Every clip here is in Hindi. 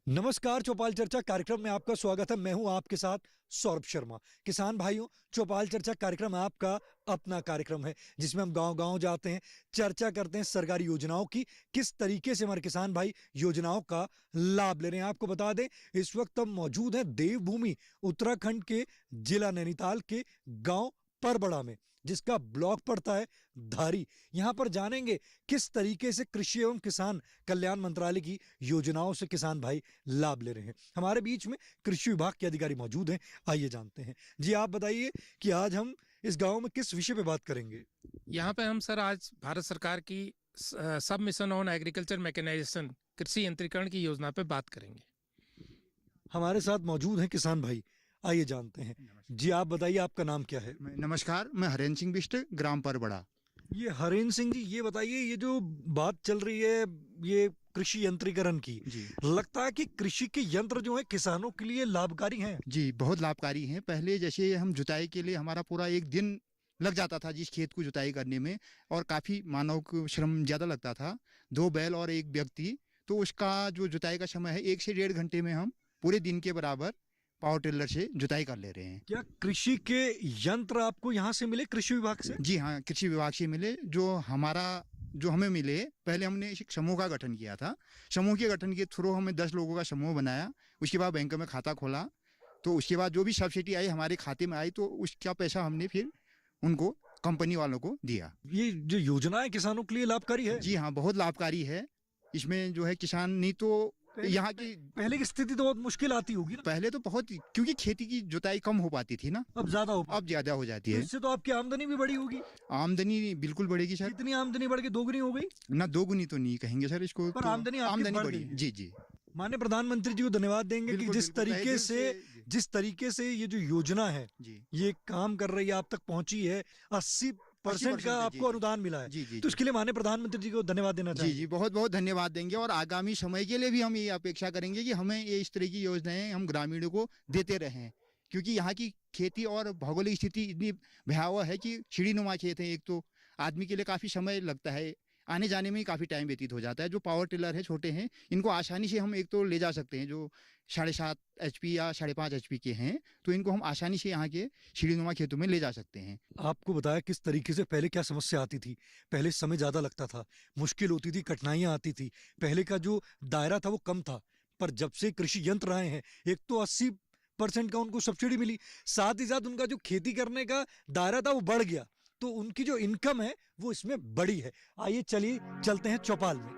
नमस्कार, चौपाल चर्चा कार्यक्रम में आपका स्वागत है। मैं हूं आपके साथ सौरभ शर्मा। किसान भाइयों, चौपाल चर्चा कार्यक्रम आपका अपना कार्यक्रम है जिसमें हम गांव-गांव जाते हैं, चर्चा करते हैं सरकारी योजनाओं की, किस तरीके से हमारे किसान भाई योजनाओं का लाभ ले रहे हैं। आपको बता दें, इस वक्त हम मौजूद हैं देवभूमि उत्तराखंड के जिला नैनीताल के गांव परबड़ा में, जिसका ब्लॉक पड़ता है धारी। यहाँ पर जानेंगे किस तरीके से कृषि एवं किसान कल्याण मंत्रालय की योजनाओं से किसान भाई लाभ ले रहे हैं। हमारे बीच में कृषि विभाग के अधिकारी मौजूद हैं, आइए जानते हैं। जी, आप बताइए कि आज हम इस गांव में किस विषय पे बात करेंगे। यहाँ पे हम सर आज भारत सरकार की सब मिशन ऑन एग्रीकल्चर मैकेनाइजेशन कृषि यंत्रीकरण की योजना पे बात करेंगे। हमारे साथ मौजूद हैं किसान भाई, आइए जानते हैं। जी, आप बताइए आपका नाम क्या है। नमस्कार, मैं हरेंद्र सिंह बिष्ट, ग्राम परबड़ा। ये हरेंद्र सिंह जी, ये बताइए, ये जो बात चल रही है ये कृषि यंत्रीकरण की, जी लगता है कि कृषि के यंत्र जो है किसानों के लिए लाभकारी हैं। जी, बहुत लाभकारी हैं। पहले जैसे हम जुताई के लिए हमारा पूरा एक दिन लग जाता था जिस खेत को जुताई करने में, और काफ़ी मानव को श्रम ज़्यादा लगता था, 2 बैल और 1 व्यक्ति। तो उसका जो जुताई का समय है 1 से 1.5 घंटे में हम पूरे दिन के बराबर पावर टिलर से जुताई कर ले रहे हैं। क्या कृषि के यंत्र आपको यहाँ से मिले, कृषि विभाग से? जी हाँ, कृषि विभाग से मिले। जो हमें मिले, पहले हमने एक समूह का गठन किया था। समूह के गठन के थ्रू हमें 10 लोगों का समूह बनाया। उसके बाद बैंक में खाता खोला, तो उसके बाद जो भी सब्सिडी आई हमारे खाते में आई, तो उसका पैसा हमने फिर उनको, कंपनी वालों को दिया। ये जो योजना है किसानों के लिए लाभकारी है। जी हाँ, बहुत लाभकारी है। इसमें जो है किसान नहीं तो यहाँ की पहले की स्थिति तो बहुत मुश्किल आती होगी ना। पहले तो बहुत, क्योंकि खेती की जुताई कम हो पाती थी ना, अब ज्यादा हो, अब ज्यादा हो जाती तो है। इससे तो आपकी आमदनी भी बढ़ी होगी। आमदनी बिल्कुल बढ़ेगी सर। कितनी आमदनी बढ़ के दोगुनी हो गई? ना दोगुनी तो नहीं कहेंगे सर इसको, पर तो आमदनी आपकी बढ़ बढ़ी। गई। जी जी, माननीय प्रधानमंत्री जी को धन्यवाद देंगे कि बिल्कुल, जिस बिल्कुल, तहे तरीके दिल से जिस तरीके से ये जो योजना है जी ये काम कर रही है, आप तक पहुंची है। 80% का 80% आपको जी, अनुदान मिला है। जी जी तो इसके लिए माननीय प्रधानमंत्री जी को धन्यवाद देना जी चाहिए। जी, बहुत बहुत धन्यवाद देंगे। और आगामी समय के लिए भी हम ये अपेक्षा करेंगे कि हमें ये इस तरह की योजनाएं हम ग्रामीणों को देते रहें, क्योंकि यहाँ की खेती और भौगोलिक स्थिति इतनी भयावह है कि सीढ़ीनुमा खेत है। एक तो आदमी के लिए काफ़ी समय लगता है, आने जाने में ही काफ़ी टाइम व्यतीत हो जाता है। जो पावर टिलर है, छोटे हैं, इनको आसानी से हम एक तो ले जा सकते हैं। जो 7.5 HP या 5.5 HP के हैं, तो इनको हम आसानी से यहाँ के सीढ़ीनुमा खेतों में ले जा सकते हैं। आपको बताया किस तरीके से पहले क्या समस्या आती थी। पहले समय ज्यादा लगता था, मुश्किल होती थी, कठिनाइयां आती थी। पहले का जो दायरा था वो कम था, पर जब से कृषि यंत्र आए हैं, एक तो 80% का उनको सब्सिडी मिली, साथ ही साथ उनका जो खेती करने का दायरा था वो बढ़ गया, तो उनकी जो इनकम है वो इसमें बढ़ी है। आइए चलिए चलते हैं चौपाल में।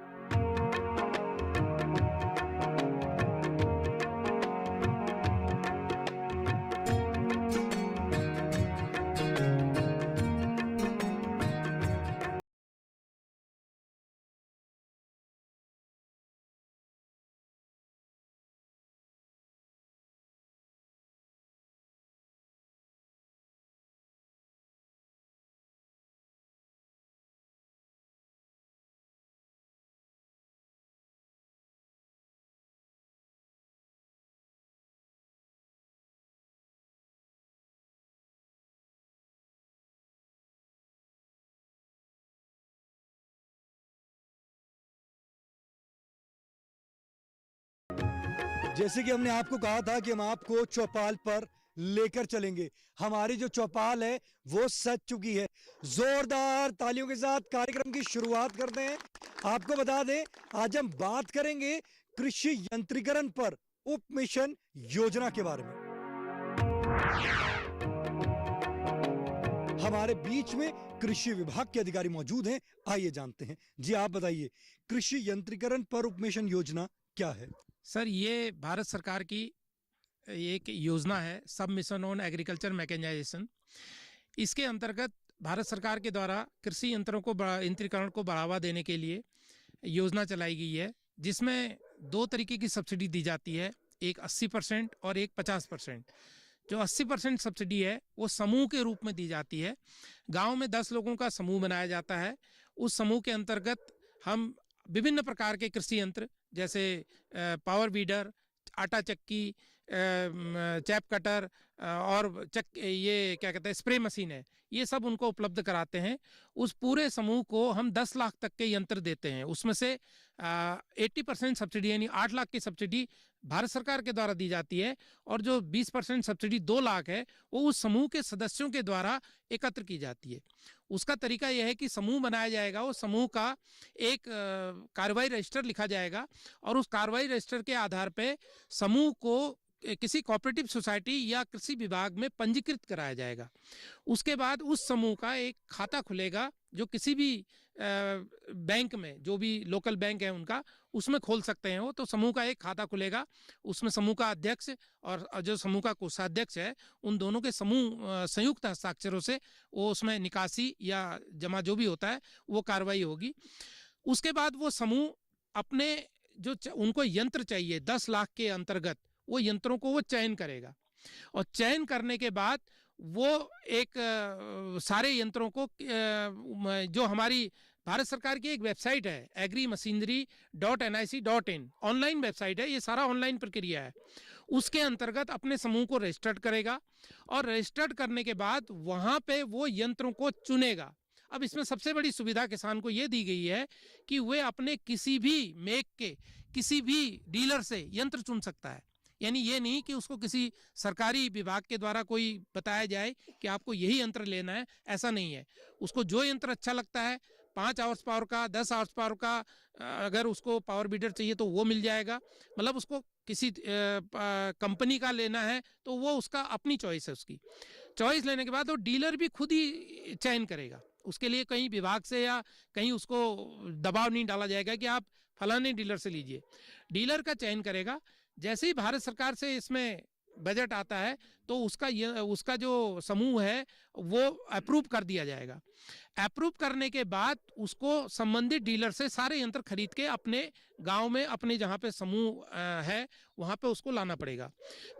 जैसे कि हमने आपको कहा था कि हम आपको चौपाल पर लेकर चलेंगे। हमारी जो चौपाल है वो सज चुकी है। जोरदार तालियों के साथ कार्यक्रम की शुरुआत करते हैं। आपको बता दें, आज हम बात करेंगे कृषि यंत्रीकरण पर उप मिशन योजना के बारे में। हमारे बीच में कृषि विभाग के अधिकारी मौजूद हैं, आइए जानते हैं। जी, आप बताइए, कृषि यंत्रीकरण पर उप मिशन योजना क्या है? सर ये भारत सरकार की एक योजना है, सब मिशन ऑन एग्रीकल्चर मैकेनाइजेशन। इसके अंतर्गत भारत सरकार के द्वारा कृषि यंत्रों को यंत्रीकरण को बढ़ावा देने के लिए योजना चलाई गई है, जिसमें 2 तरीके की सब्सिडी दी जाती है, एक 80% और एक 50%। जो 80% सब्सिडी है वो समूह के रूप में दी जाती है। गांव में 10 लोगों का समूह बनाया जाता है। उस समूह के अंतर्गत हम विभिन्न प्रकार के कृषि यंत्र, जैसे पावर वीडर, आटा चक्की, चैप कटर और ये क्या कहते हैं, स्प्रे मशीन है, ये सब उनको उपलब्ध कराते हैं। उस पूरे समूह को हम 10 लाख तक के यंत्र देते हैं। उसमें से 80% सब्सिडी यानी 8 लाख की सब्सिडी भारत सरकार के द्वारा दी जाती है, और जो 20% सब्सिडी 2 लाख है वो उस समूह के सदस्यों के द्वारा एकत्र की जाती है। उसका तरीका यह है कि समूह बनाया जाएगा, वो समूह का एक कार्रवाई रजिस्टर लिखा जाएगा, और उस कार्रवाई रजिस्टर के आधार पे समूह को किसी कोऑपरेटिव सोसाइटी या कृषि विभाग में पंजीकृत कराया जाएगा। उसके बाद उस समूह का एक खाता खुलेगा जो किसी भी बैंक में, जो भी लोकल बैंक है उनका, उसमें खोल सकते हैं वो। तो समूह का एक खाता खुलेगा, उसमें समूह का अध्यक्ष और जो समूह का कोषाध्यक्ष है, उन दोनों के समूह संयुक्त हस्ताक्षरों से वो उसमें निकासी या जमा जो भी होता है वो कार्रवाई होगी। उसके बाद वो समूह अपने जो उनको यंत्र चाहिए 10 लाख के अंतर्गत, वो यंत्रों को वो चयन करेगा, और चयन करने के बाद वो एक सारे यंत्रों को जो हमारी भारत सरकार की एक वेबसाइट है agrimachinery.nic.in, ऑनलाइन वेबसाइट है, ये सारा ऑनलाइन प्रक्रिया है, उसके अंतर्गत अपने समूह को रजिस्टर्ड करेगा, और रजिस्टर्ड करने के बाद वहाँ पे वो यंत्रों को चुनेगा। अब इसमें सबसे बड़ी सुविधा किसान को ये दी गई है कि वे अपने किसी भी मेक के किसी भी डीलर से यंत्र चुन सकता है। यानी ये नहीं कि उसको किसी सरकारी विभाग के द्वारा कोई बताया जाए कि आपको यही यंत्र लेना है, ऐसा नहीं है। उसको जो यंत्र अच्छा लगता है, 5 आवर्स पावर का, 10 आवर्स पावर का, अगर उसको पावर बीडर चाहिए तो वो मिल जाएगा। मतलब उसको किसी कंपनी का लेना है तो वो उसका अपनी चॉइस है। उसकी चॉइस लेने के बाद वो डीलर भी खुद ही चयन करेगा। उसके लिए कहीं विभाग से या कहीं उसको दबाव नहीं डाला जाएगा कि आप फलाने डीलर से लीजिए। डीलर का चयन करेगा। जैसे ही भारत सरकार से इसमें बजट आता है तो उसका जो समूह है वो अप्रूव कर दिया जाएगा। अप्रूव करने के बाद उसको संबंधित डीलर से सारे यंत्र खरीद के अपने गांव में, अपने जहाँ पे समूह है वहाँ पे उसको लाना पड़ेगा।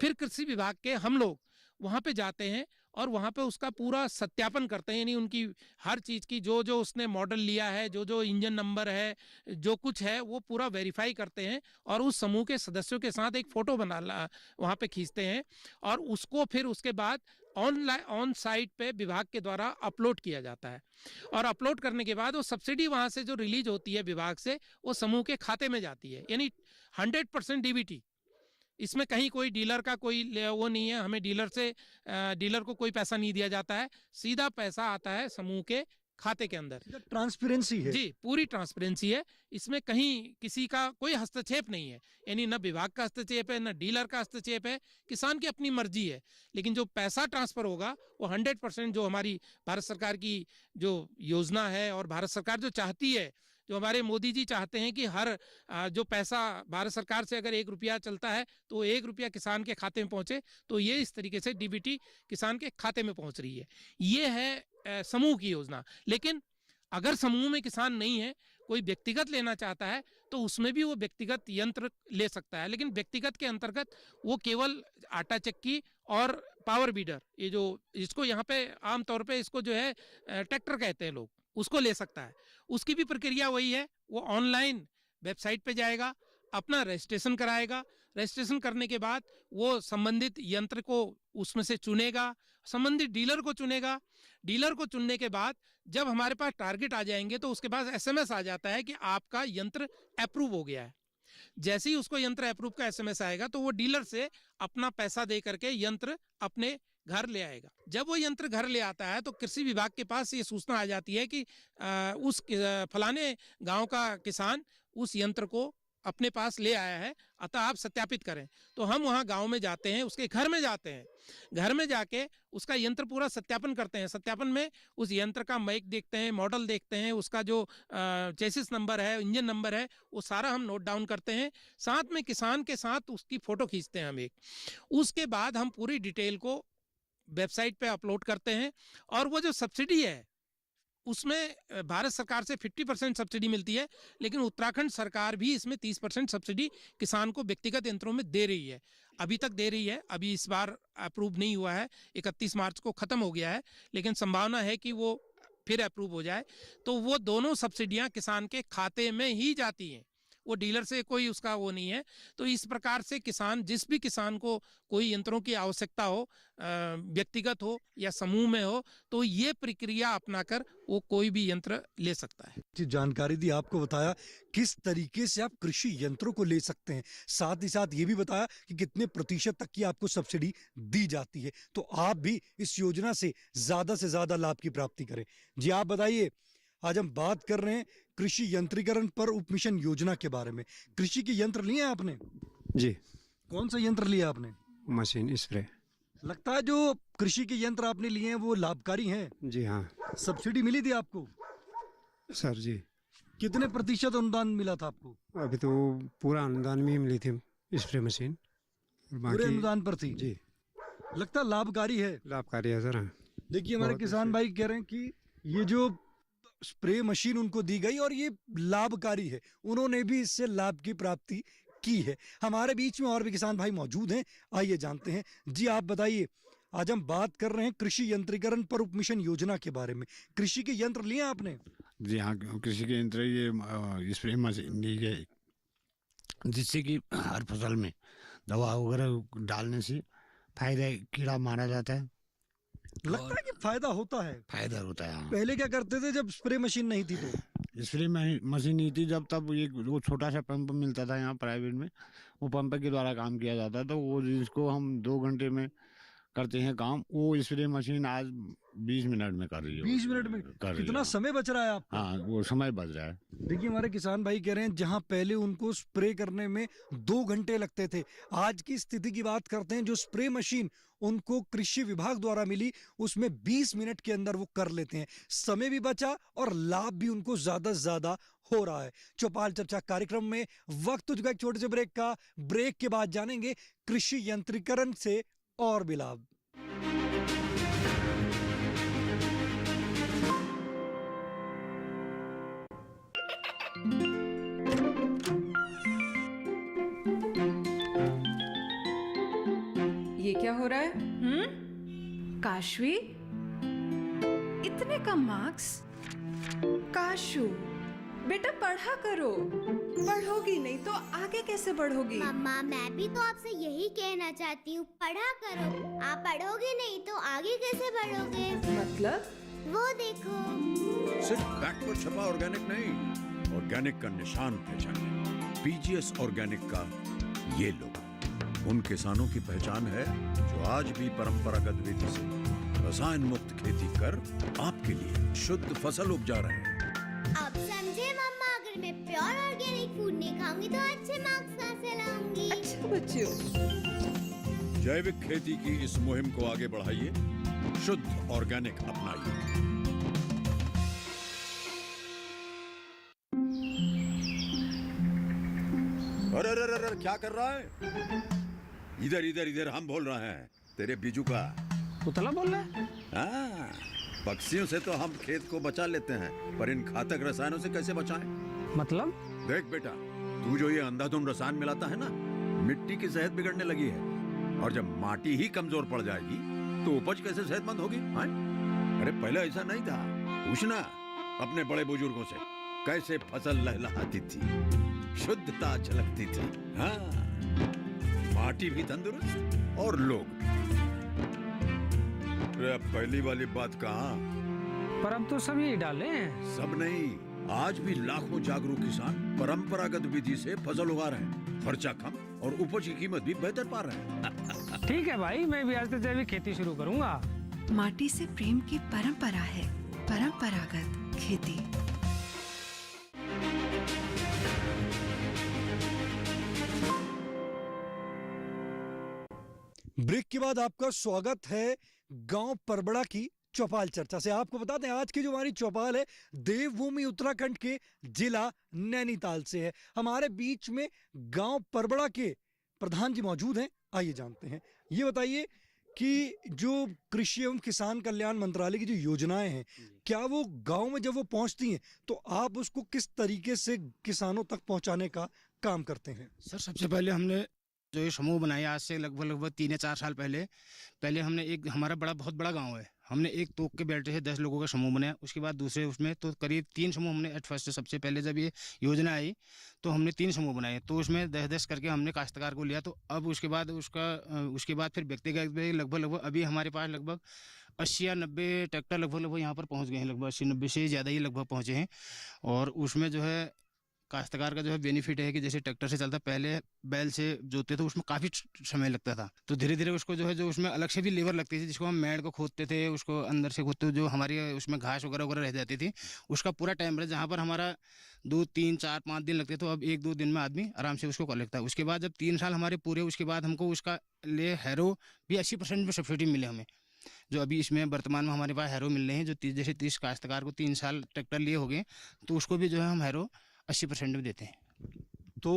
फिर कृषि विभाग के हम लोग वहाँ पे जाते हैं और वहाँ पे उसका पूरा सत्यापन करते हैं, यानी उनकी हर चीज़ की जो जो उसने मॉडल लिया है, जो जो इंजन नंबर है, जो कुछ है वो पूरा वेरीफाई करते हैं, और उस समूह के सदस्यों के साथ एक फ़ोटो वहाँ पे खींचते हैं, और उसको फिर उसके बाद ऑनलाइन ऑन साइट पे विभाग के द्वारा अपलोड किया जाता है। और अपलोड करने के बाद वो सब्सिडी वहाँ से जो रिलीज होती है विभाग से, वो समूह के खाते में जाती है, यानी 100% डीबीटी। इसमें कहीं कोई डीलर का कोई वो नहीं है, हमें डीलर को कोई पैसा नहीं दिया जाता है, सीधा पैसा आता है समूह के खाते के अंदर। ट्रांसपेरेंसी है जी, पूरी ट्रांसपेरेंसी है, इसमें कहीं किसी का कोई हस्तक्षेप नहीं है, यानी न विभाग का हस्तक्षेप है, न डीलर का हस्तक्षेप है, किसान की अपनी मर्जी है। लेकिन जो पैसा ट्रांसफर होगा वो 100% जो हमारी भारत सरकार की जो योजना है, और भारत सरकार जो चाहती है, जो हमारे मोदी जी चाहते हैं कि हर जो पैसा भारत सरकार से अगर 1 रुपया चलता है तो 1 रुपया किसान के खाते में पहुंचे, तो ये इस तरीके से डीबीटी किसान के खाते में पहुंच रही है। ये है समूह की योजना। लेकिन अगर समूह में किसान नहीं है, कोई व्यक्तिगत लेना चाहता है, तो उसमें भी वो व्यक्तिगत यंत्र ले सकता है। लेकिन व्यक्तिगत के अंतर्गत वो केवल आटा चक्की और पावर बीडर, ये जो इसको यहाँ पे आमतौर पे इसको जो है ट्रैक्टर कहते हैं लोग, उसको ले सकता है। उसकी भी प्रक्रिया वही है, वो ऑनलाइन वेबसाइट पे जाएगा, अपना रजिस्ट्रेशन कराएगा, रजिस्ट्रेशन करने के बाद वो संबंधित यंत्र को उसमें से चुनेगा, संबंधित डीलर को चुनेगा। डीलर को चुनने के बाद जब हमारे पास टारगेट आ जाएंगे तो उसके पास एसएमएस आ जाता है कि आपका यंत्र अप्रूव हो गया है। जैसे ही उसको यंत्र अप्रूव का एसएमएस आएगा तो वो डीलर से अपना पैसा दे करके यंत्र अपने घर ले आएगा। जब वो यंत्र घर ले आता है तो कृषि विभाग के पास ये सूचना आ जाती है कि उस फलाने गांव का किसान उस यंत्र को अपने पास ले आया है, अतः आप सत्यापित करें। तो हम वहाँ गांव में जाते हैं, उसके घर में जाते हैं, घर में जाके उसका यंत्र पूरा सत्यापन करते हैं। सत्यापन में उस यंत्र का मेक देखते हैं, मॉडल देखते हैं, उसका जो चेसिस नंबर है, इंजन नंबर है, वो सारा हम नोट डाउन करते हैं। साथ में किसान के साथ उसकी फ़ोटो खींचते हैं हम एक। उसके बाद हम पूरी डिटेल को वेबसाइट पे अपलोड करते हैं, और वो जो सब्सिडी है उसमें भारत सरकार से 50% सब्सिडी मिलती है, लेकिन उत्तराखंड सरकार भी इसमें 30% सब्सिडी किसान को व्यक्तिगत यंत्रों में दे रही है, अभी तक दे रही है। अभी इस बार अप्रूव नहीं हुआ है, 31 मार्च को ख़त्म हो गया है, लेकिन संभावना है कि वो फिर अप्रूव हो जाए। तो वो दोनों सब्सिडियां किसान के खाते में ही जाती हैं, वो डीलर से कोई उसका वो नहीं है। तो इस प्रकार से किसान, जिस भी किसान को कोई यंत्रों की आवश्यकता हो, व्यक्तिगत हो या समूह में हो, तो ये प्रक्रिया अपनाकर वो कोई भी यंत्र ले सकता है। जी, जानकारी दी, आपको बताया किस तरीके से आप कृषि यंत्रों को ले सकते हैं, साथ ही साथ ये भी बताया कि कितने प्रतिशत तक की आपको सब्सिडी दी जाती है, तो आप भी इस योजना से ज्यादा लाभ की प्राप्ति करें। जी आप बताइए, आज हम बात कर रहे हैं कृषि यंत्रीकरण पर उपमिशन योजना के बारे में। कृषि के यंत्र लिए हैं आपने? जी, कौन सा यंत्र लिया आपने? Machine spray. लगता है जो कृषि के यंत्र आपने लिए हैं वो लाभकारी हैं? जी हाँ सब्सिडी मिली थी आपको? सर जी, कितने प्रतिशत अनुदान मिला था आपको? अभी तो पूरा अनुदान में ही मिली थी स्प्रे मशीन। और पूरे बाकी अनुदान पर थी? जी लगता है लाभकारी है। लाभकारी है सर। हाँ। देखिए हमारे बहुत किसान अच्छे। भाई कह रहे हैं कि ये जो स्प्रे मशीन उनको दी गई और ये लाभकारी है, उन्होंने भी इससे लाभ की प्राप्ति की है। हमारे बीच में और भी किसान भाई मौजूद हैं, आइए जानते हैं। जी आप बताइए, आज हम बात कर रहे हैं कृषि यंत्रीकरण पर उपमिशन योजना के बारे में। कृषि के यंत्र लिए आपने? जी हाँ, कृषि के यंत्र ये स्प्रे मशीन दी गई, जिससे कि हर फसल में दवा वगैरह डालने से फायदा, कीड़ा मारा जाता है, लगता है कि फायदा होता है। फायदा होता है। हाँ। पहले क्या करते थे जब स्प्रे मशीन नहीं थी तो? स्प्रे मशीन नहीं थी जब, तब ये वो छोटा सा पंप मिलता था यहाँ प्राइवेट में, वो पंप के द्वारा काम किया जाता था। वो जिसको हम 2 घंटे में करते हैं काम, वो स्प्रे मशीन आज 20 मिनट में कर रही है। 20 मिनट में? कर रही कितना है। समय बच रहा है आपको? हाँ, वो समय बच रहा है। देखिए हमारे किसान भाई कह रहे हैं जहां पहले उनको स्प्रे करने में 2 घंटे लगते थे, आज की स्थिति की बात करते हैं, जो स्प्रे मशीन उनको कृषि विभाग द्वारा मिली उसमें 20 मिनट के अंदर वो कर लेते हैं। समय भी बचा और लाभ भी उनको ज्यादा से ज्यादा हो रहा है। चौपाल चर्चा कार्यक्रम में वक्त हो चुका है एक छोटे से ब्रेक का। ब्रेक के बाद जानेंगे कृषि यंत्रीकरण से और भी लाभ। ये क्या हो रहा है? काशवी, इतने कम मार्क्स? काशू, बेटा पढ़ा करो। पढ़ोगी नहीं तो आगे कैसे बढ़ोगी? मम्मा, मैं भी तो आपसे यही कहना चाहती हूँ, पढ़ा करो। आप पढ़ोगे नहीं तो आगे कैसे बढ़ोगे? मतलब? वो देखो। सिर्फ बैक पर छपा ऑर्गेनिक नहीं, ऑर्गेनिक का निशान पहचाने। पीजीएस ऑर्गेनिक का ये लोगो उन किसानों की पहचान है जो आज भी परंपरागत विधि से रसायन मुक्त खेती कर आपके लिए शुद्ध फसल उपजा रहे हैं। अब समझे मम्मा, अगर मैं प्योर ऑर्गेनिक फूड नहीं खाऊंगी तो अच्छे मार्क्स कहाँ से लाऊंगी? अच्छा बच्चों, जैविक खेती की इस मुहिम को आगे बढ़ाइए, शुद्ध ऑर्गेनिक अपनाइए। अरे अरे अरे, क्या कर रहा है? इधर इधर इधर, हम बोल रहे हैं तेरे बीजू का। पुतला बोल रहा है? हाँ, पक्षियों से तो हम खेत को बचा लेते हैं, पर इन घातक रसायनों से कैसे बचाएं? मतलब? देख बेटा, तू जो ये अंधाधुंध रसायन मिलाता है ना, मिट्टी की सेहत बिगड़ने लगी है। और जब माटी ही कमजोर पड़ जाएगी तो उपज कैसे सेहतमंद होगी? हाँ? अरे पहले ऐसा नहीं था। पूछना अपने बड़े बुजुर्गों से, कैसे फसल लहलहाती थी, शुद्धता झलकती थी। हाँ, माटी भी तंदुरुस्त और लोग भी। अरे अब पहली वाली बात कहाँ? पर अब तो सब यही डाले हैं। सब नहीं, आज भी लाखों जागरूक किसान परंपरागत विधि से फसल उगा रहे हैं। खर्चा कम और उपज की कीमत भी बेहतर पा रहे हैं। ठीक है भाई, मैं भी आज से जैविक खेती शुरू करूंगा। माटी से प्रेम की परंपरा है परंपरागत खेती। ब्रेक के बाद आपका स्वागत है गांव परबड़ा की चौपाल चर्चा से। आपको बता दें आज की जो हमारी चौपाल है देवभूमि उत्तराखंड के जिला नैनीताल से है। हमारे बीच में गांव परबड़ा के प्रधान जी मौजूद हैं, आइए जानते हैं। ये बताइए कि जो कृषि एवं किसान कल्याण मंत्रालय की जो योजनाएं हैं, क्या वो गांव में जब वो पहुंचती हैं तो आप उसको किस तरीके से किसानों तक पहुंचाने का काम करते हैं? सर, सबसे पहले हमने जो ये समूह बनाया आज से लगभग 3 या 4 साल पहले हमने एक, हमारा बहुत बड़ा गांव है, हमने एक तोप के बेल्ट से 10 लोगों का समूह बनाया। उसके बाद दूसरे उसमें तो करीब 3 समूह हमने एट फर्स्ट, सबसे पहले जब ये योजना आई तो हमने 3 समूह बनाए, तो उसमें 10-10 करके हमने काश्तकार को लिया। तो अब उसके बाद फिर व्यक्तिगत भी लगभग अभी हमारे पास लगभग 80 या 90 ट्रैक्टर लगभग यहाँ पर पहुँच गए हैं, लगभग 80-90 से ज़्यादा ही लगभग पहुँचे हैं। और उसमें जो है काश्तकार का जो है बेनिफिट है कि जैसे ट्रैक्टर से चलता, पहले बैल से जोतते थे उसमें काफ़ी समय लगता था, तो धीरे धीरे उसको जो है जो उसमें अलग से भी लेबर लगती थी, जिसको हम मेड़ को खोदते थे, उसको अंदर से खोदते, जो हमारी उसमें घास वगैरह रह जाती थी, उसका पूरा टाइम रहा। जहाँ पर हमारा 2, 3, 4, 5 दिन लगते, तो अब 1-2 दिन में आदमी आराम से उसको कर लेता है। उसके बाद जब 3 साल हमारे पूरे, उसके बाद हमको उसका लिए हैरो भी 80% में सब्सिडी मिले हमें, जो अभी इसमें वर्तमान में हमारे पास हैरो मिल रहे हैं। जो जैसे 30 काश्तकार को 3 साल ट्रैक्टर लिए हो गए, तो उसको भी जो है हम हैरो 80% में देते हैं। तो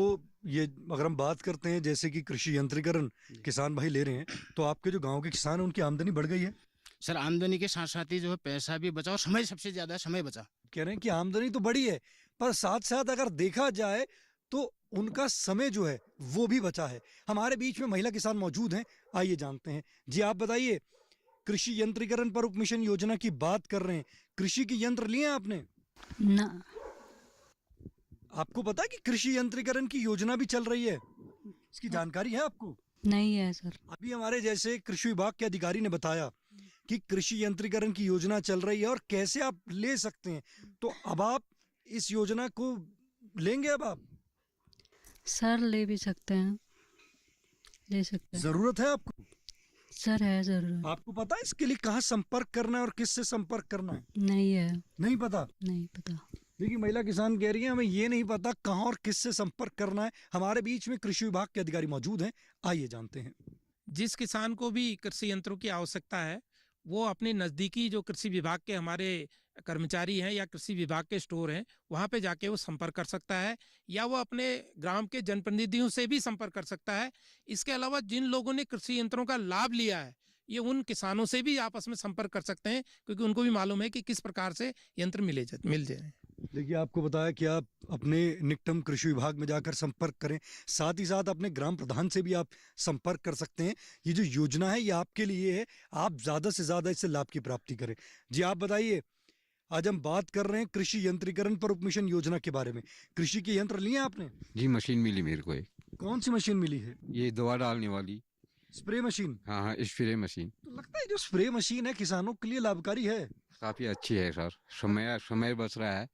ये अगर हम बात करते हैं जैसे कि कृषि यंत्रीकरण किसान भाई ले रहे हैं, तो आपके जो गांव के किसान हैं उनकी आमदनी बढ़ गई है? सर आमदनी के साथ साथ ही जो है पैसा भी बचा और समय सबसे ज़्यादा समय बचा। कह रहे हैं कि आमदनी तो बढ़ी है, पर साथ साथ अगर देखा जाए तो उनका समय जो है वो भी बचा है। हमारे बीच में महिला किसान मौजूद हैं, आइए जानते हैं। जी आप बताइए, कृषि यंत्रीकरण पर उप मिशन योजना की बात कर रहे हैं, कृषि के यंत्र लिए हैं आपने? ना। आपको पता है कि कृषि यंत्रीकरण की योजना भी चल रही है? इसकी जानकारी है आपको? नहीं है सर। अभी हमारे जैसे कृषि विभाग के अधिकारी ने बताया कि कृषि यंत्रीकरण की योजना चल रही है और कैसे आप ले सकते हैं, तो अब आप इस योजना को लेंगे? अब आप सर ले भी सकते हैं, ले सकते हैं। जरूरत है आपको? सर है जरूर। आपको पता है इसके लिए कहाँ संपर्क करना है और किससे संपर्क करना है? नहीं है। नहीं पता? नहीं पता। देखिए महिला किसान कह रही है हमें ये नहीं पता कहाँ और किससे संपर्क करना है। हमारे बीच में कृषि विभाग के अधिकारी मौजूद हैं, आइए जानते हैं। जिस किसान को भी कृषि यंत्रों की आवश्यकता है, वो अपने नज़दीकी जो कृषि विभाग के हमारे कर्मचारी हैं या कृषि विभाग के स्टोर हैं, वहाँ पे जाके वो संपर्क कर सकता है, या वो अपने ग्राम के जनप्रतिनिधियों से भी संपर्क कर सकता है। इसके अलावा जिन लोगों ने कृषि यंत्रों का लाभ लिया है, ये उन किसानों से भी आपस में संपर्क कर सकते हैं, क्योंकि उनको भी मालूम है कि किस प्रकार से यंत्र मिल जाए। देखिए आपको बताया कि आप अपने निकटम कृषि विभाग में जाकर संपर्क करें, साथ ही साथ अपने ग्राम प्रधान से भी आप संपर्क कर सकते हैं। ये जो योजना है ये आपके लिए है, आप ज़्यादा से ज़्यादा इससे लाभ की प्राप्ति करें। जी आप बताइए, आज हम बात कर रहे हैं कृषि यंत्रीकरण पर उप मिशन योजना के बारे में। कृषि के यंत्र लिए आपने? जी मशीन मिली मेरे को एक। कौन सी मशीन मिली है? ये दवा डालने वाली स्प्रे मशीन। हाँ, स्प्रे मशीन। तो लगता है जो स्प्रे मशीन है किसानों के लिए लाभकारी है? काफी अच्छी है सर, समय बच रहा है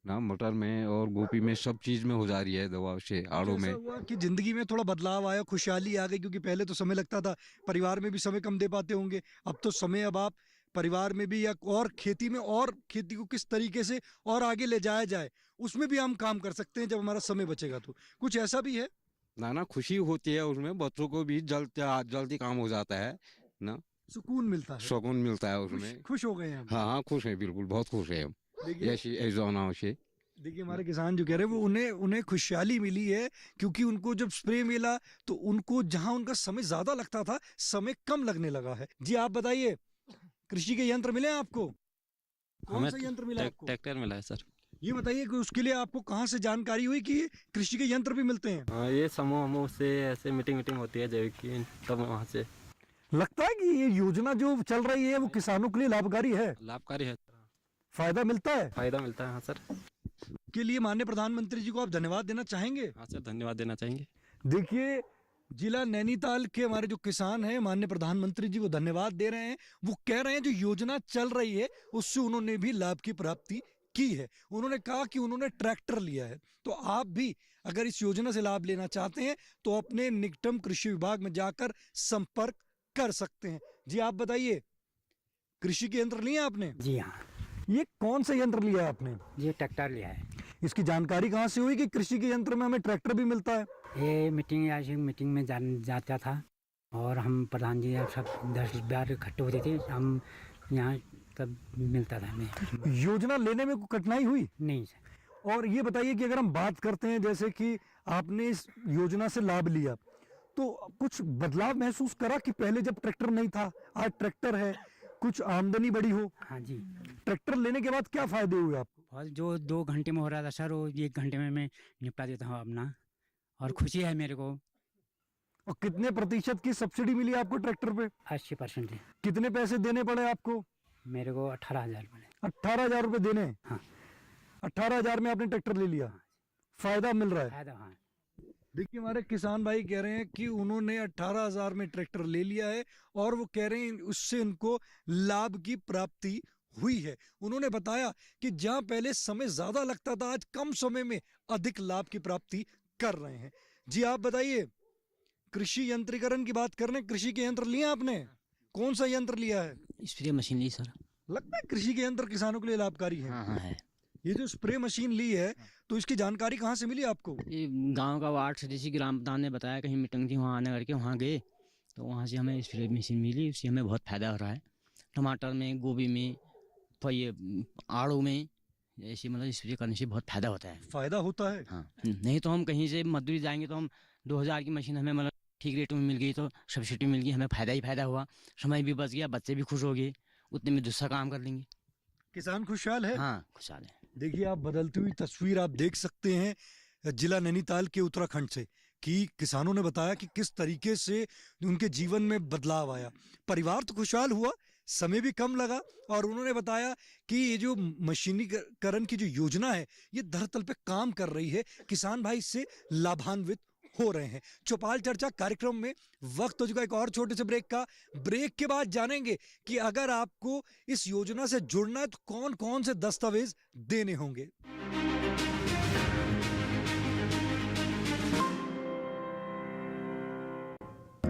ना, मटर में और गोभी में सब चीज में हो जा रही है दवा से, आड़ों में। हुआ कि जिंदगी में थोड़ा बदलाव आया, खुशहाली आ गई? क्योंकि पहले तो समय लगता था, परिवार में भी समय कम दे पाते होंगे, अब तो समय अब आप परिवार में भी या और खेती में, और खेती को किस तरीके से और आगे ले जाया जाए उसमें भी हम काम कर सकते हैं जब हमारा समय बचेगा। तो कुछ ऐसा भी है ना खुशी होती है उसमें, बच्चों को भी जल्दी काम हो जाता है ना, सुकून मिलता है, सुकून मिलता है उसमें। खुश हो गए हैं हम। हाँ खुश है, बिल्कुल बहुत खुश है हम ऐसी योजनाओं से। देखिए हमारे किसान जो कह रहे हैं वो उन्हें खुशहाली मिली है, क्योंकि उनको जब स्प्रे मिला तो उनको जहां उनका समय ज्यादा लगता था, समय कम लगने लगा है। जी आप बताइए, कृषि के यंत्र मिले आपको? कौन सा यंत्र मिला आपको? ट्रैक्टर मिला है सर। ये बताइए कि उसके लिए आपको कहाँ से जानकारी हुई कि कृषि के यंत्र भी मिलते हैं? हाँ, ये समूह से ऐसे मीटिंग होती है जैविक की, तब वहाँ से लगता है कि ये योजना जो चल रही है वो किसानों के लिए लाभकारी है। लाभकारी है, फायदा मिलता है? फायदा मिलता है हाँ सर। के लिए माननीय प्रधानमंत्री जी को आप धन्यवाद देना चाहेंगे? हाँ सर, धन्यवाद देना चाहेंगे। देखिए जिला नैनीताल के हमारे जो किसान हैं माननीय प्रधानमंत्री जी को धन्यवाद दे रहे हैं। वो कह रहे हैं जो योजना चल रही है उससे उन्होंने भी लाभ की प्राप्ति की है। उन्होंने कहा कि उन्होंने ट्रैक्टर लिया है। तो आप भी अगर इस योजना से लाभ लेना चाहते हैं तो अपने निकटम कृषि विभाग में जाकर संपर्क कर सकते हैं। जी आप बताइए, कृषि के यंत्र लिए आपने? जी हाँ। ये कौन सा यंत्र लिया आपने? ये ट्रैक्टर लिया है। इसकी जानकारी कहाँ से हुई कि कृषि के यंत्र में हमें ट्रैक्टर भी मिलता है? ये मीटिंग में जाता था और हम प्रधान जी सब 10 बार इकट्ठे होते थे, हम यहाँ तब मिलता था हमें। योजना लेने में कोई कठिनाई हुई? नहीं सर। और ये बताइए कि अगर हम बात करते हैं जैसे कि आपने इस योजना से लाभ लिया तो कुछ बदलाव महसूस करा कि पहले जब ट्रैक्टर नहीं था आज ट्रैक्टर है, कुछ आमदनी बढ़ी हो? हाँ जी। ट्रैक्टर लेने के बाद क्या फायदे हुए आपको? बहुत, जो 2 घंटे में हो रहा था सर वो 1 घंटे में मैं निपटा देता हूँ अपना, और खुशी है मेरे को। और कितने प्रतिशत की सब्सिडी मिली आपको ट्रैक्टर पे? 80%। कितने पैसे देने पड़े आपको? मेरे को 18,000 पड़े। 18,000 रुपए देने? हाँ। 18,000 में आपने ट्रैक्टर ले लिया, फायदा मिल रहा है? फायदा, हाँ। देखिए हमारे किसान भाई कह रहे हैं कि उन्होंने 18,000 में ट्रैक्टर ले लिया है और वो कह रहे हैं उससे उनको लाभ की प्राप्ति हुई है। उन्होंने बताया कि जहां पहले समय ज्यादा लगता था, आज कम समय में अधिक लाभ की प्राप्ति कर रहे हैं। जी आप बताइए, कृषि यंत्रीकरण की बात कर रहे हैं, कृषि के यंत्र लिए आपने? कौन सा यंत्र लिया है? स्प्रे मशीन ली सर। लगता है कृषि के यंत्र किसानों के लिए लाभकारी है। हाँ है। ये जो स्प्रे मशीन ली है तो इसकी जानकारी कहाँ से मिली आपको? ये गांव का वार्ड सदस्य ग्राम प्रधान ने बताया, कहीं मीटिंग थी वहाँ आने करके वहाँ गए तो वहाँ से हमें स्प्रे मशीन मिली, उससे हमें बहुत फ़ायदा हो रहा है। टमाटर में, गोभी में, तो ये आड़ू में ऐसे मतलब स्प्रे करने से बहुत फ़ायदा होता है। फायदा होता है? हाँ। नहीं तो हम कहीं से मजदूरी जाएंगे तो हम 2,000 की मशीन हमें मतलब ठीक रेट में मिल गई तो सब्सिडी मिल गई, हमें फ़ायदा ही फ़ायदा हुआ, समय भी बच गया, बच्चे भी खुश हो गए, उतने में दूसरा काम कर लेंगे। किसान खुशहाल है? हाँ खुशहाल है। देखिए आप बदलती हुई तस्वीर आप देख सकते हैं जिला नैनीताल के उत्तराखंड से कि किसानों ने बताया कि किस तरीके से उनके जीवन में बदलाव आया। परिवार तो खुशहाल हुआ, समय भी कम लगा और उन्होंने बताया कि ये जो मशीनीकरण की जो योजना है ये धरातल पे काम कर रही है, किसान भाई इससे लाभान्वित हो रहे हैं। चौपाल चर्चा कार्यक्रम में वक्त हो चुका एक और छोटे से ब्रेक का। ब्रेक के बाद जानेंगे कि अगर आपको इस योजना से जुड़ना है तो कौन कौन से दस्तावेज देने होंगे।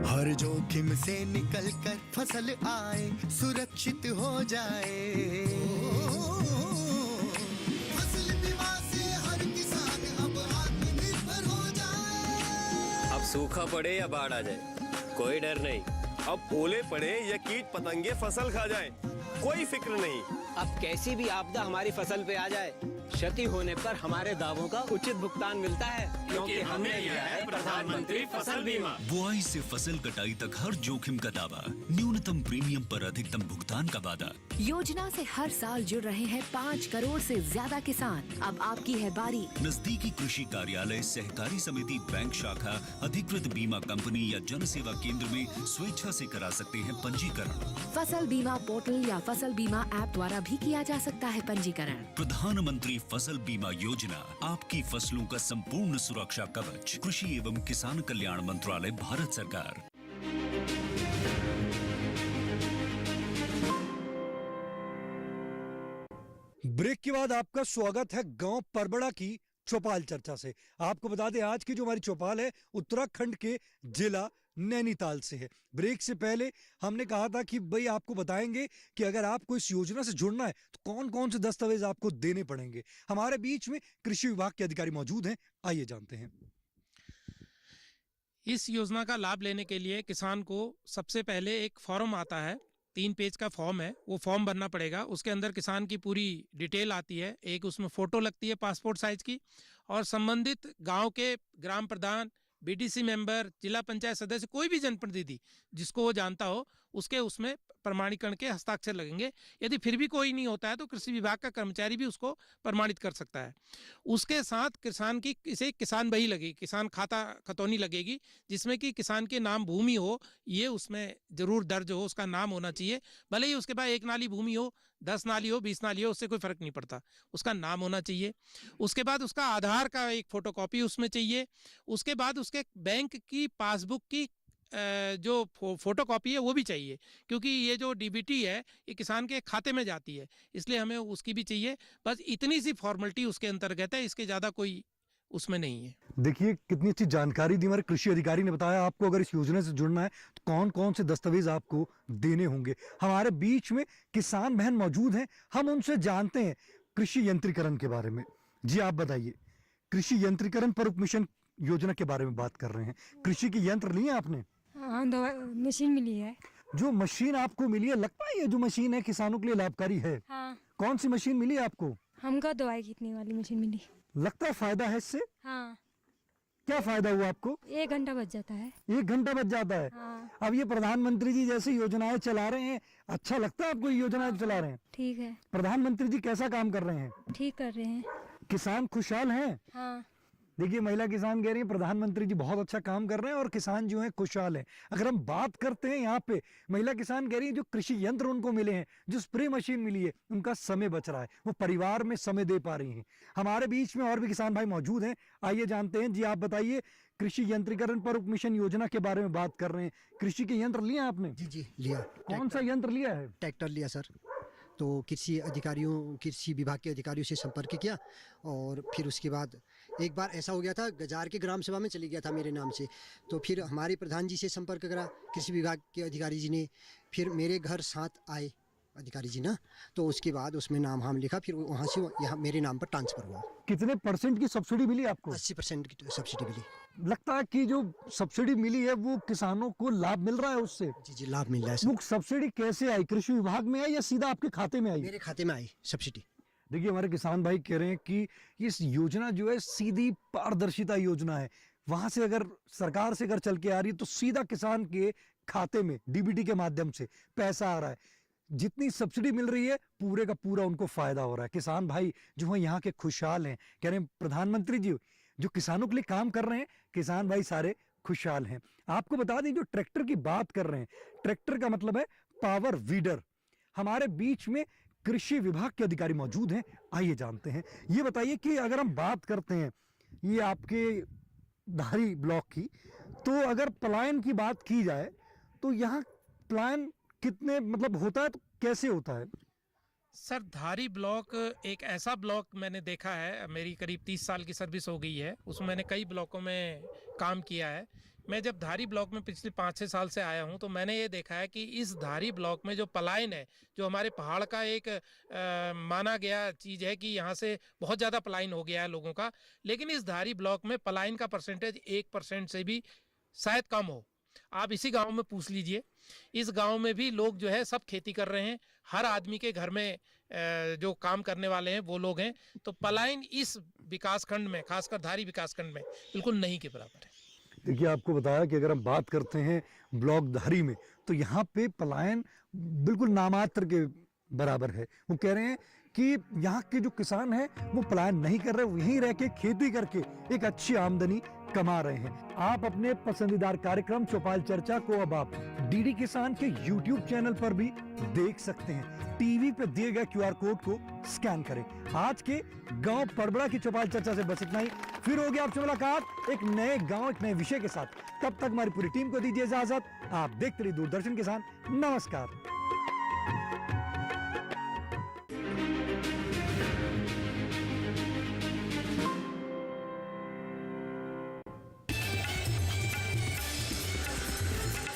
हर जोखिम से निकल कर फसल आए, सुरक्षित हो जाए, फसल बीमा से हर किसान अब आत्मनिर्भर हो जाए। अब सूखा पड़े या बाढ़ आ जाए कोई डर नहीं, अब ओले पड़े या कीट पतंगे फसल खा जाए कोई फिक्र नहीं। अब कैसी भी आपदा हमारी फसल पे आ जाए, क्षति होने पर हमारे दावों का उचित भुगतान मिलता है, क्योंकि हमने लिया है प्रधानमंत्री फसल बीमा। बुआई से फसल कटाई तक हर जोखिम का दावा, न्यूनतम प्रीमियम पर अधिकतम भुगतान का वादा। योजना से हर साल जुड़ रहे हैं 5 करोड़ से ज्यादा किसान। अब आपकी है बारी। नजदीकी कृषि कार्यालय, सहकारी समिति, बैंक शाखा, अधिकृत बीमा कंपनी या जन सेवा केंद्र में स्वेच्छा से करा सकते हैं पंजीकरण। फसल बीमा पोर्टल या फसल बीमा ऐप द्वारा भी किया जा सकता है पंजीकरण। प्रधानमंत्री फसल बीमा योजना, आपकी फसलों का संपूर्ण सुरक्षा कवच। कृषि एवं किसान कल्याण मंत्रालय, भारत सरकार। ब्रेक के बाद आपका स्वागत है गांव परबड़ा की चौपाल चर्चा से। आपको बता दें आज की जो हमारी चौपाल है उत्तराखंड के जिला नैनीताल से है। ब्रेक से पहले हमने कहा था कि भाई आपको बताएंगे कि अगर आपको इस योजना से जुड़ना है तो कौन कौन से दस्तावेज आपको देने पड़ेंगे। हमारे बीच में कृषि विभाग के अधिकारी मौजूद हैं, आइए जानते हैं। इस योजना का लाभ लेने के लिए किसान को सबसे पहले एक फॉर्म आता है, 3 पेज का फॉर्म है, वो फॉर्म भरना पड़ेगा। उसके अंदर किसान की पूरी डिटेल आती है, एक उसमें फोटो लगती है पासपोर्ट साइज की, और संबंधित गांव के ग्राम प्रधान, बीडीसी मेंबर, जिला पंचायत सदस्य, कोई भी जनप्रतिनिधि जिसको वो जानता हो उसके उसमें प्रमाणीकरण के हस्ताक्षर लगेंगे। यदि फिर भी कोई नहीं होता है तो कृषि विभाग का कर्मचारी भी उसको प्रमाणित कर सकता है। उसके साथ किसान की इसे किसान बही लगेगी, किसान खाता खतौनी लगेगी, जिसमें कि किसान के नाम भूमि हो, ये उसमें जरूर दर्ज हो, उसका नाम होना चाहिए। भले ही उसके पास 1 नाली भूमि हो, 10 नाली हो, 20 नाली हो, उससे कोई फर्क नहीं पड़ता, उसका नाम होना चाहिए। उसके बाद उसका आधार का एक फोटोकॉपी उसमें चाहिए। उसके बाद उसके बैंक की पासबुक की जो फोटोकॉपी है वो भी चाहिए, क्योंकि ये जो डीबीटी है ये किसान के खाते में जाती है, इसलिए हमें उसकी भी चाहिए। बस इतनी सी फॉर्मेलिटी उसके अंतर्गत है, इसके ज़्यादा कोई उसमें नहीं है। देखिए कितनी अच्छी जानकारी दी हमारे कृषि अधिकारी ने बताया आपको अगर इस योजना से जुड़ना है तो कौन कौन से दस्तावेज आपको देने होंगे। हमारे बीच में किसान बहन मौजूद हैं, हम उनसे जानते हैं कृषि यंत्रीकरण के बारे में। जी आप बताइए, कृषि यंत्रीकरण पर मिशन योजना के बारे में बात कर रहे हैं। कृषि के यंत्र लिए आपने? हाँ, मशीन मिली है। जो मशीन आपको मिली है, लगता है ये जो मशीन है किसानों के लिए लाभकारी है? हाँ। कौन सी मशीन मिली है आपको? हमको दवाई खींचने वाली मशीन मिली। लगता है फायदा है इससे? हाँ। क्या फायदा हुआ आपको? 1 घंटा बच जाता है। 1 घंटा बच जाता है। हाँ। अब ये प्रधानमंत्री जी जैसी योजनाएं चला रहे हैं, अच्छा लगता है आपको ये योजनाएं चला रहे हैं? ठीक है। प्रधानमंत्री जी कैसा काम कर रहे हैं? ठीक कर रहे हैं। किसान खुशहाल हैं? हाँ। देखिए महिला किसान कह रही है प्रधानमंत्री जी बहुत अच्छा काम कर रहे हैं और किसान जो है खुशहाल हैं। अगर हम बात करते हैं यहाँ पे महिला किसान कह रही है जो कृषि यंत्र उनको मिले हैं, जो स्प्रे मशीन मिली है, उनका समय बच रहा है, वो परिवार में समय दे पा रही हैं। हमारे बीच में और भी किसान भाई मौजूद हैं, आइए जानते हैं। जी आप बताइए, कृषि यंत्रीकरण पर मिशन योजना के बारे में बात कर रहे हैं। कृषि के यंत्र लिए आपने? जी जी लिया। कौन सा यंत्र लिया है? ट्रैक्टर लिया सर। तो कृषि विभाग के अधिकारियों से संपर्क किया और फिर उसके बाद एक बार ऐसा हो गया था, गजार के ग्राम सभा में चली गया था मेरे नाम से। तो फिर हमारे प्रधान जी से संपर्क करा कृषि विभाग के अधिकारी जी ने, फिर मेरे घर साथ आए अधिकारी जी ना, तो उसके बाद उसमें नाम लिखा, फिर वहाँ से यहाँ मेरे नाम पर ट्रांसफर हुआ। कितने % की सब्सिडी मिली आपको? 80% की सब्सिडी मिली। लगता है कि जो सब्सिडी मिली है वो किसानों को लाभ मिल रहा है उससे? जी जी लाभ मिल रहा है। वो सब्सिडी कैसे आई? कृषि विभाग में आई या सीधा आपके खाते में आई? मेरे खाते में आई सब्सिडी। देखिए हमारे किसान भाई कह रहे हैं कि इस योजना जो है सीधी पारदर्शिता योजना है। वहां से अगर सरकार से अगर चल के आ रही है तो सीधा किसान के खाते में डीबीटी के माध्यम से पैसा आ रहा है। जितनी सब्सिडी मिल रही है पूरे का पूरा उनको फायदा हो रहा है। किसान भाई जो है यहाँ के खुशहाल हैं। कह रहे हैं प्रधानमंत्री जी जो किसानों के लिए काम कर रहे हैं, किसान भाई सारे खुशहाल हैं। आपको बता दें जो ट्रैक्टर की बात कर रहे हैं, ट्रैक्टर का मतलब है पावर वीडर। हमारे बीच में कृषि विभाग के अधिकारी मौजूद हैं, आइए जानते हैं। ये बताइए कि अगर हम बात करते हैं ये आपके धारी ब्लॉक की, तो अगर पलायन की बात की जाए तो यहाँ पलायन कितने मतलब होता है, तो कैसे होता है? सर धारी ब्लॉक एक ऐसा ब्लॉक मैंने देखा है, मेरी करीब 30 साल की सर्विस हो गई है, उसमें मैंने कई ब्लॉकों में काम किया है। मैं जब धारी ब्लॉक में पिछले 5-6 साल से आया हूं तो मैंने ये देखा है कि इस धारी ब्लॉक में जो पलायन है, जो हमारे पहाड़ का एक माना गया चीज़ है कि यहाँ से बहुत ज़्यादा पलायन हो गया है लोगों का, लेकिन इस धारी ब्लॉक में पलायन का परसेंटेज 1% से भी शायद कम हो। आप इसी गांव में पूछ लीजिए, इस गांव में भी लोग जो है सब खेती कर रहे हैं, हर आदमी के घर में जो काम करने वाले हैं वो लोग हैं। तो पलायन इस विकासखंड में, खासकर धारी विकासखंड में, बिल्कुल नहीं के बराबर है। देखिए आपको बताया कि अगर हम बात करते हैं ब्लॉक धारी में तो यहाँ पे पलायन बिल्कुल नामात्र के बराबर है। वो कह रहे हैं कि यहाँ के जो किसान हैं वो पलायन नहीं कर रहे, वहीं रह के खेती करके एक अच्छी आमदनी कमा रहे हैं। आप अपने पसंदीदार कार्यक्रम चौपाल चर्चा को अब आप डीडी किसान के YouTube चैनल पर भी देख सकते हैं। टीवी पे दिए गए QR कोड को स्कैन करें। आज के गांव पड़बड़ा की चौपाल चर्चा से बस इतना ही। फिर होगी आपसे मुलाकात एक नए गांव, एक नए विषय के साथ। तब तक हमारी पूरी टीम को दीजिए इजाजत। आप देखते रहिए दूरदर्शन किसान। नमस्कार।